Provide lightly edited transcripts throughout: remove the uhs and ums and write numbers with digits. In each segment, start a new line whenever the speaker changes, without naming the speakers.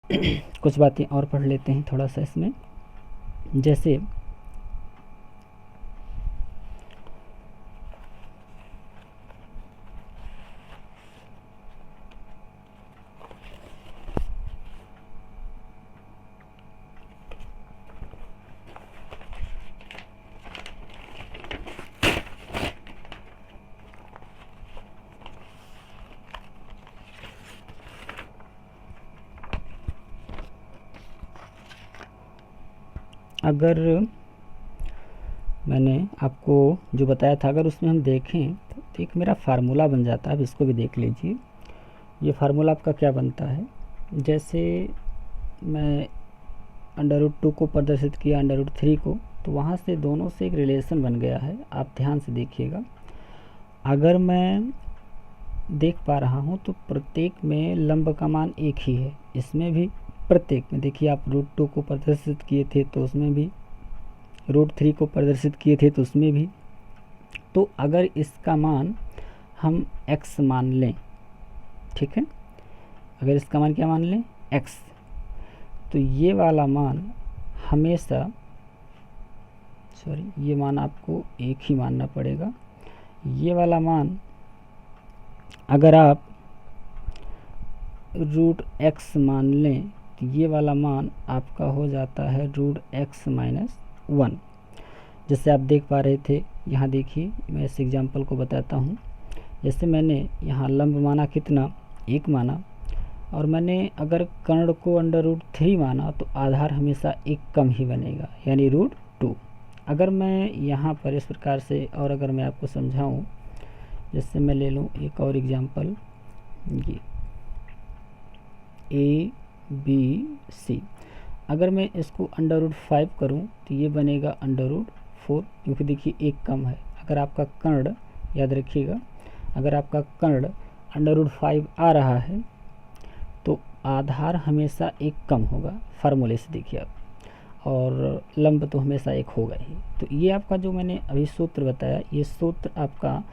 कुछ बातें और पढ़ लेते हैं थोड़ा सा इसमें। जैसे अगर मैंने आपको जो बताया था, अगर उसमें हम देखें तो एक मेरा फार्मूला बन जाता है। अब इसको भी देख लीजिए। ये फार्मूला आपका क्या बनता है, जैसे मैं √2 को प्रदर्शित किया √3 को, तो वहाँ से दोनों से एक रिलेशन बन गया है। आप ध्यान से देखिएगा। अगर मैं देख पा रहा हूँ तो प्रत्येक में लंब का मान एक ही है। इसमें भी प्रत्येक में देखिए, आप √2 को प्रदर्शित किए थे तो उसमें भी, √3 को प्रदर्शित किए थे तो उसमें भी। तो अगर इसका मान हम x मान लें, ठीक है, अगर इसका मान क्या मान लें, x, तो ये वाला मान हमेशा, सॉरी, ये मान आपको एक ही मानना पड़ेगा। ये वाला मान अगर आप √x मान लें तो ये वाला मान आपका हो जाता है √x-1। जैसे आप देख पा रहे थे, यहाँ देखिए, मैं इस एग्जांपल को बताता हूँ। जैसे मैंने यहाँ लंब माना कितना, 1 माना, और मैंने अगर कर्ण को √3 माना तो आधार हमेशा एक कम ही बनेगा, यानी √2। अगर मैं यहाँ पर इस प्रकार से, और अगर मैं आपको समझाऊँ, जैसे मैं ले लूँ एक और एग्जांपल, ये ABC, अगर मैं इसको √5 करूँ तो ये बनेगा √4, क्योंकि देखिए एक कम है। अगर आपका कर्ण, याद रखिएगा, अगर आपका कर्ण √5 आ रहा है तो आधार हमेशा एक कम होगा, फार्मूले से देखिए आप, और लंब तो हमेशा एक होगा ही। तो ये आपका जो मैंने अभी सूत्र बताया, ये सूत्र आपका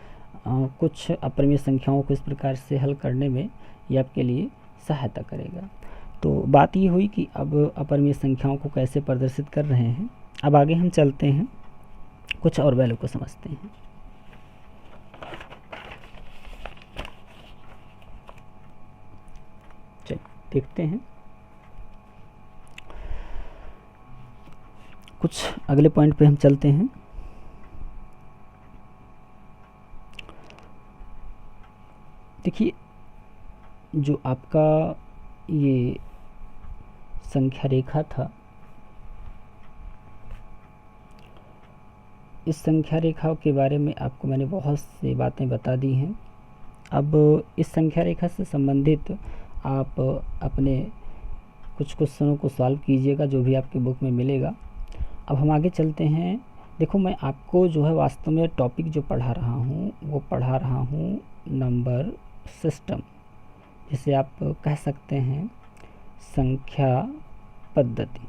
कुछ अपरिमेय संख्याओं को इस प्रकार से हल करने में ये आपके लिए सहायता करेगा। तो बात ये हुई कि अब अपरिमेय संख्याओं को कैसे प्रदर्शित कर रहे हैं। अब आगे हम चलते हैं, कुछ और वैल्यू को समझते हैं। चलिए देखते हैं, कुछ अगले पॉइंट पे हम चलते हैं। देखिए, जो आपका ये संख्या रेखा था, इस संख्या रेखा के बारे में आपको मैंने बहुत सी बातें बता दी हैं। अब इस संख्या रेखा से संबंधित आप अपने कुछ क्वेश्चनों को सॉल्व कीजिएगा, जो भी आपकी बुक में मिलेगा। अब हम आगे चलते हैं। देखो, मैं आपको जो है वास्तव में टॉपिक जो पढ़ा रहा हूँ वो पढ़ा रहा हूँ नंबर सिस्टम, जिसे आप कह सकते हैं संख्या पद्धति।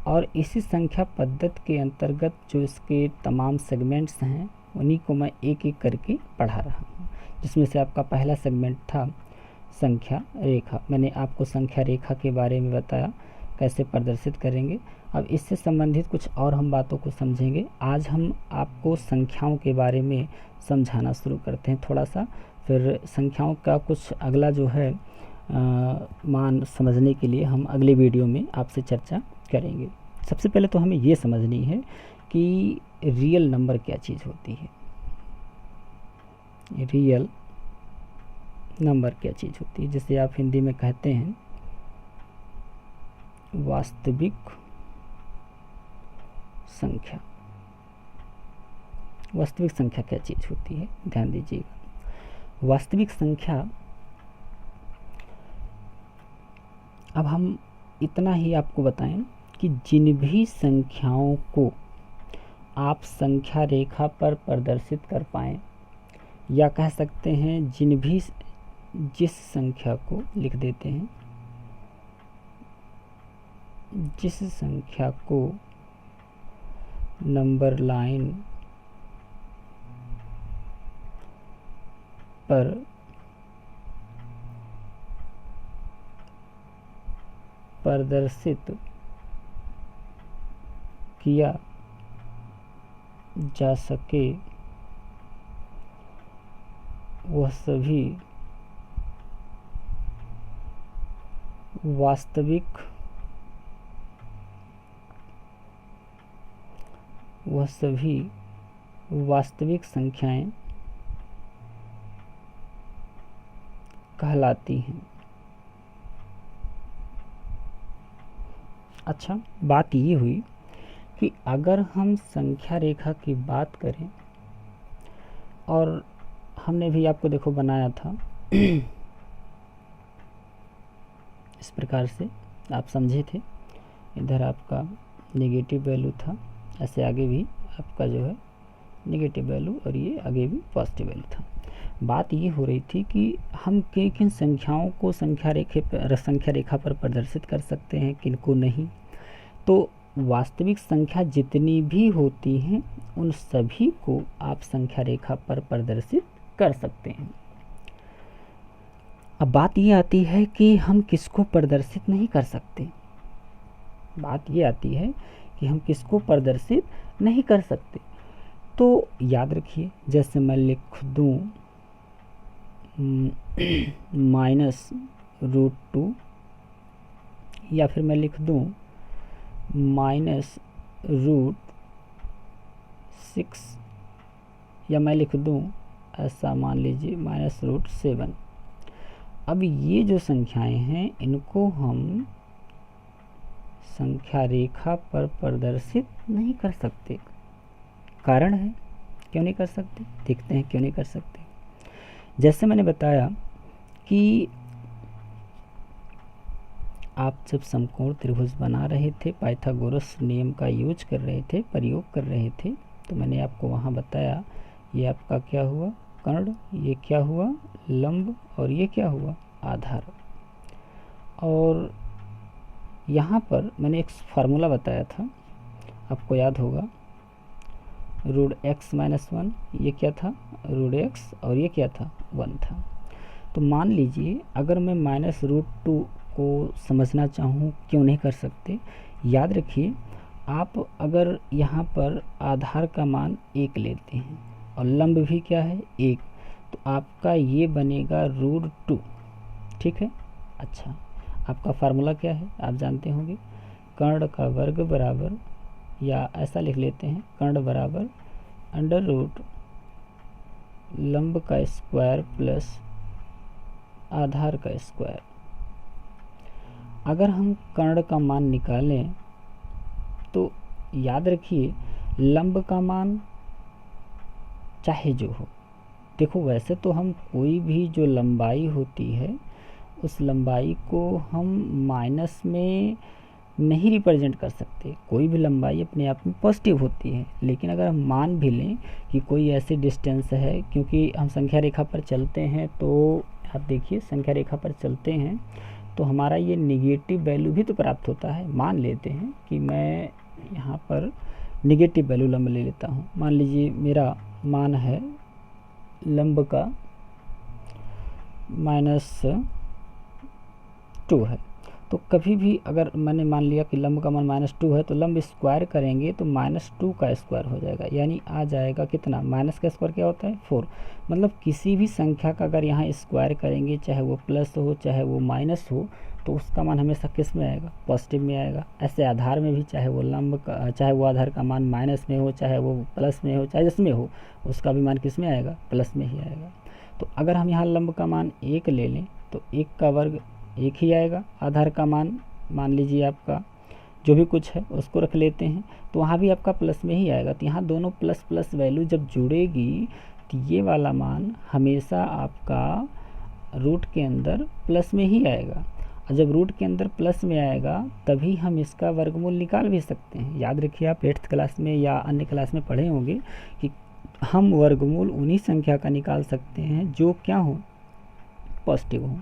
और इसी संख्या पद्धति के अंतर्गत जो इसके तमाम सेगमेंट्स हैं उन्हीं को मैं एक एक करके पढ़ा रहा हूँ, जिसमें से आपका पहला सेगमेंट था संख्या रेखा। मैंने आपको संख्या रेखा के बारे में बताया कैसे प्रदर्शित करेंगे। अब इससे संबंधित कुछ और हम बातों को समझेंगे। आज हम आपको संख्याओं के बारे में समझाना शुरू करते हैं थोड़ा सा, फिर संख्याओं का कुछ अगला जो है मान समझने के लिए हम अगले वीडियो में आपसे चर्चा करेंगे। सबसे पहले तो हमें ये समझनी है कि रियल नंबर क्या चीज़ होती है। रियल नंबर क्या चीज़ होती है, जिसे आप हिंदी में कहते हैं वास्तविक संख्या। वास्तविक संख्या क्या चीज़ होती है, ध्यान दीजिएगा। वास्तविक संख्या, अब हम इतना ही आपको बताएं कि जिन भी संख्याओं को आप संख्या रेखा पर प्रदर्शित कर पाएँ, या कह सकते हैं जिस संख्या को लिख देते हैं, जिस संख्या को नंबर लाइन पर प्रदर्शित किया जा सके वह सभी वास्तविक संख्याएं कहलाती हैं। अच्छा, बात ये हुई कि अगर हम संख्या रेखा की बात करें, और हमने भी आपको देखो बनाया था इस प्रकार से, आप समझे थे, इधर आपका नेगेटिव वैल्यू था, ऐसे आगे भी आपका जो है नेगेटिव वैल्यू और ये आगे भी पॉजिटिव वैल्यू था। बात ये हो रही थी कि हम किन किन संख्याओं को संख्या रेखा पर प्रदर्शित कर सकते हैं, किन को नहीं। तो वास्तविक संख्या जितनी भी होती हैं उन सभी को आप संख्या रेखा पर प्रदर्शित कर सकते हैं। अब बात ये आती है कि हम किसको प्रदर्शित नहीं कर सकते। बात ये आती है कि हम किसको प्रदर्शित नहीं कर सकते। तो याद रखिए, जैसे मैं लिख दूं -√2, या फिर मैं लिख दूं -√6, या मैं लिख दूं ऐसा, मान लीजिए -√7। अब ये जो संख्याएं हैं इनको हम संख्या रेखा पर प्रदर्शित नहीं कर सकते। कारण है क्यों नहीं कर सकते, देखते हैं क्यों नहीं कर सकते। जैसे मैंने बताया कि आप जब समकोण त्रिभुज बना रहे थे, पाइथागोरस नियम का यूज कर रहे थे, प्रयोग कर रहे थे, तो मैंने आपको वहाँ बताया ये आपका क्या हुआ, कर्ण, ये क्या हुआ, लंब, और ये क्या हुआ, आधार। और यहाँ पर मैंने एक फार्मूला बताया था, आपको याद होगा, √x-1, ये क्या था, √x, और ये क्या था, 1 था। तो मान लीजिए अगर मैं -√2 को समझना चाहूँ, क्यों नहीं कर सकते। याद रखिए, आप अगर यहाँ पर आधार का मान 1 लेते हैं और लंब भी क्या है, 1, तो आपका ये बनेगा √2, ठीक है। अच्छा, आपका फार्मूला क्या है आप जानते होंगे, कर्ण का वर्ग बराबर, या ऐसा लिख लेते हैं, कर्ण बराबर √ लंब का स्क्वायर प्लस आधार का स्क्वायर। अगर हम कर्ण का मान निकालें तो याद रखिए, लंब का मान चाहे जो हो, देखो वैसे तो हम कोई भी जो लंबाई होती है उस लंबाई को हम माइनस में नहीं रिप्रेजेंट कर सकते। कोई भी लंबाई अपने आप में पॉजिटिव होती है, लेकिन अगर हम मान भी लें कि कोई ऐसी डिस्टेंस है, क्योंकि हम संख्या रेखा पर चलते हैं, तो आप देखिए संख्या रेखा पर चलते हैं तो हमारा ये निगेटिव वैल्यू भी तो प्राप्त होता है। मान लेते हैं कि मैं यहाँ पर निगेटिव वैल्यू लंब ले लेता हूँ, मान लीजिए मेरा मान है लंब का -2 है। तो कभी भी अगर मैंने मान लिया कि लंब का मान -2 है, तो लंब स्क्वायर करेंगे तो -2 का स्क्वायर हो जाएगा, यानी आ जाएगा कितना, माइनस का स्क्वायर क्या होता है, 4। मतलब किसी भी संख्या का अगर यहाँ स्क्वायर करेंगे, चाहे वो प्लस हो चाहे वो माइनस हो, तो उसका मान हमेशा किस में आएगा, पॉजिटिव में आएगा। ऐसे आधार में भी चाहे वो लंब का, चाहे वो आधार का मान माइनस में हो, चाहे वो प्लस में हो, चाहे जिसमें हो, उसका भी मान किस में आएगा, प्लस में ही आएगा। तो अगर हम यहाँ लंब का मान 1 ले लें तो 1 का वर्ग 1 ही आएगा। आधार का मान लीजिए आपका जो भी कुछ है उसको रख लेते हैं, तो वहाँ भी आपका प्लस में ही आएगा। तो यहाँ दोनों प्लस प्लस वैल्यू जब जुड़ेगी तो ये वाला मान हमेशा आपका रूट के अंदर प्लस में ही आएगा। और जब रूट के अंदर प्लस में आएगा तभी हम इसका वर्गमूल निकाल भी सकते हैं। याद रखिए, आप 8th क्लास में या अन्य क्लास में पढ़े होंगे कि हम वर्गमूल उन्हीं संख्या का निकाल सकते हैं जो क्या हो, पॉजिटिव हो।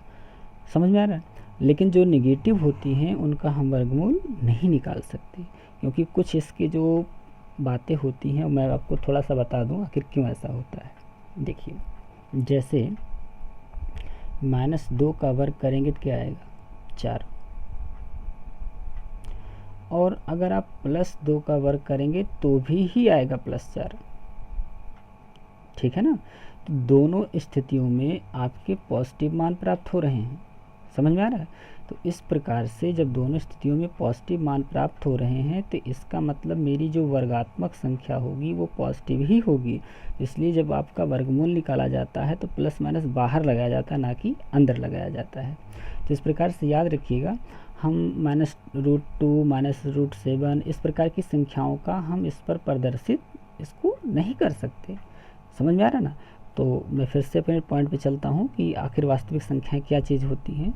समझ में आ रहा है। लेकिन जो निगेटिव होती हैं उनका हम वर्गमूल नहीं निकाल सकते, क्योंकि कुछ इसकी जो बातें होती हैं मैं आपको थोड़ा सा बता दूं आखिर क्यों ऐसा होता है। देखिए, जैसे -2 का वर्ग करेंगे तो क्या आएगा, 4। और अगर आप +2 का वर्ग करेंगे तो भी ही आएगा +4। ठीक है ना। तो दोनों स्थितियों में आपके पॉजिटिव मान प्राप्त हो रहे हैं। समझ में आ रहा है। तो इस प्रकार से जब दोनों स्थितियों में पॉजिटिव मान प्राप्त हो रहे हैं तो इसका मतलब मेरी जो वर्गात्मक संख्या होगी वो पॉजिटिव ही होगी। इसलिए जब आपका वर्गमूल निकाला जाता है तो प्लस माइनस बाहर लगाया जाता है, ना कि अंदर लगाया जाता है। तो इस प्रकार से याद रखिएगा, हम -√2 -√7 इस प्रकार की संख्याओं का हम इस पर प्रदर्शित इसको नहीं कर सकते। समझ में आ रहा है ना। तो मैं फिर से अपने पॉइंट पे चलता हूँ कि आखिर वास्तविक संख्याएं क्या चीज़ होती हैं।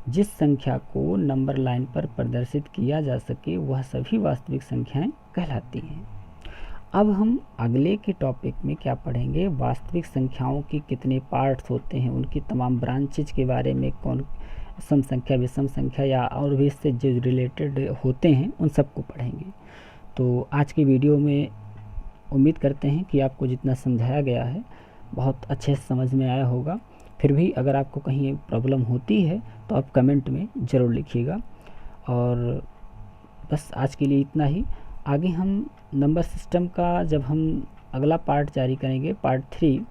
जिस संख्या को नंबर लाइन पर प्रदर्शित किया जा सके वह सभी वास्तविक संख्याएं कहलाती हैं। अब हम अगले के टॉपिक में क्या पढ़ेंगे, वास्तविक संख्याओं के कितने पार्ट्स होते हैं, उनकी तमाम ब्रांचेज के बारे में, कौन सम संख्या, विषम संख्या या और भी इससे जो रिलेटेड होते हैं उन सबको पढ़ेंगे। तो आज की वीडियो में उम्मीद करते हैं कि आपको जितना समझाया गया है बहुत अच्छे से समझ में आया होगा। फिर भी अगर आपको कहीं प्रॉब्लम होती है तो आप कमेंट में ज़रूर लिखिएगा। और बस आज के लिए इतना ही। आगे हम नंबर सिस्टम का जब हम अगला पार्ट जारी करेंगे, पार्ट 3,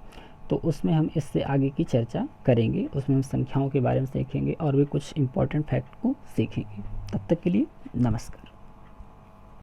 तो उसमें हम इससे आगे की चर्चा करेंगे। उसमें हम संख्याओं के बारे में सीखेंगे और भी कुछ इम्पोर्टेंट फैक्ट को सीखेंगे। तब तक के लिए नमस्कार।